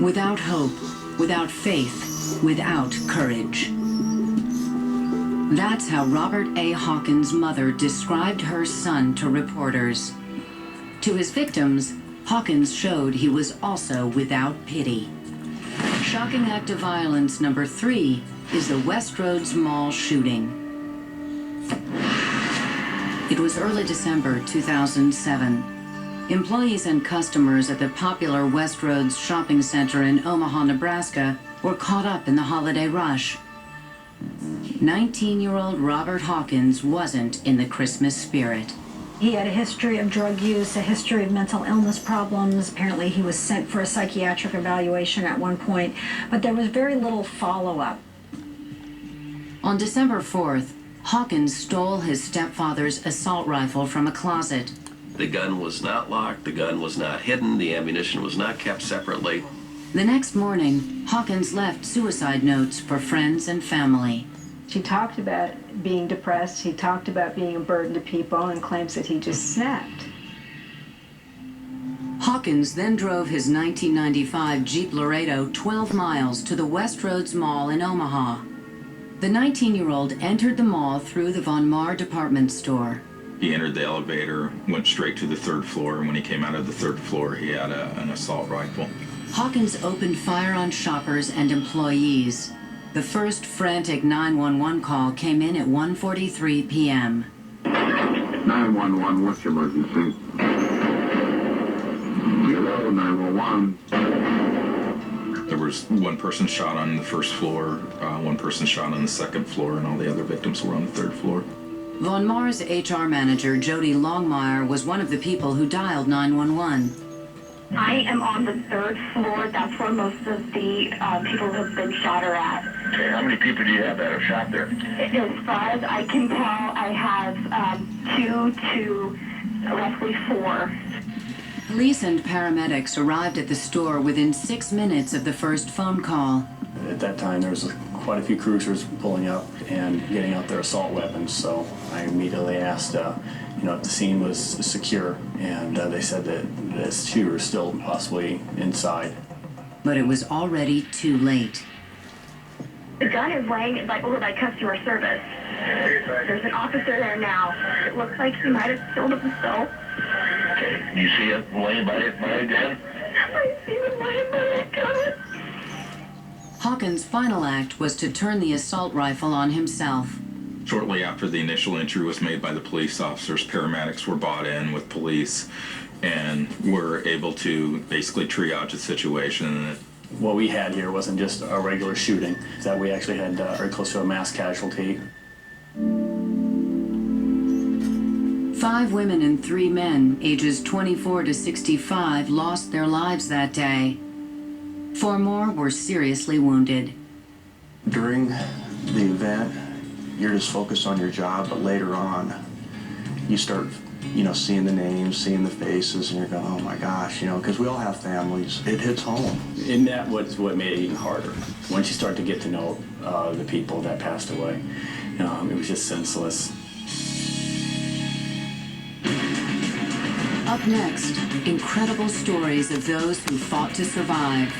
Without hope, without faith, without courage. That's how Robert A. Hawkins' mother described her son to reporters. To his victims, Hawkins showed he was also without pity. Shocking act of violence number 3 is the Westroads Mall shooting. It was early December 2007. Employees and customers at the popular Westroads shopping center in Omaha, Nebraska were caught up in the holiday rush. 19-year-old Robert Hawkins wasn't in the Christmas spirit. He had a history of drug use, a history of mental illness problems. Apparently he was sent for a psychiatric evaluation at one point, but there was very little follow-up. On December 4th, Hawkins stole his stepfather's assault rifle from a closet. The gun was not locked, the gun was not hidden, the ammunition was not kept separately. The next morning, Hawkins left suicide notes for friends and family. She talked about being depressed, he talked about being a burden to people, and claims that he just snapped. Hawkins then drove his 1995 Jeep Laredo 12 miles to the Westroads Mall in Omaha. The 19-year-old entered the mall through the Von Maur department store. He entered the elevator, went straight to the 3rd floor, and when he came out of the 3rd floor, he had an assault rifle. Hawkins opened fire on shoppers and employees. The first frantic 911 call came in at 1:43 p.m. 911, what's your emergency? Hello, 911. There was one person shot on the 1st floor, one person shot on the 2nd floor, and all the other victims were on the 3rd floor. Von Maur's HR manager, Jody Longmire, was one of the people who dialed 911. I am on the 3rd floor. That's where most of the people who have been shot are at. Okay, how many people do you have that are shot there? As far as I can tell, I have 2 to roughly 4. Police and paramedics arrived at the store within 6 minutes of the first phone call. At that time, there was quite a few cruisers pulling up and getting out their assault weapons, so I immediately asked if the scene was secure, and they said that the shooter was still possibly inside. But it was already too late. The gun is laying over by customer service. There's an officer there now. It looks like he might have killed a pistol. Okay, you see it laying by it again? I see him laying by it gun. Hawkins' final act was to turn the assault rifle on himself. Shortly after the initial entry was made by the police officers, paramedics were brought in with police and were able to basically triage the situation. What we had here wasn't just a regular shooting, that we actually had very close to a mass casualty. 5 women and 3 men, ages 24 to 65, lost their lives that day. 4 more were seriously wounded. During the event, you're just focused on your job, but later on, you start, seeing the names, seeing the faces, and you're going, oh my gosh, because we all have families. It hits home. And that was what made it even harder. Once you start to get to know the people that passed away, it was just senseless. Up next, incredible stories of those who fought to survive.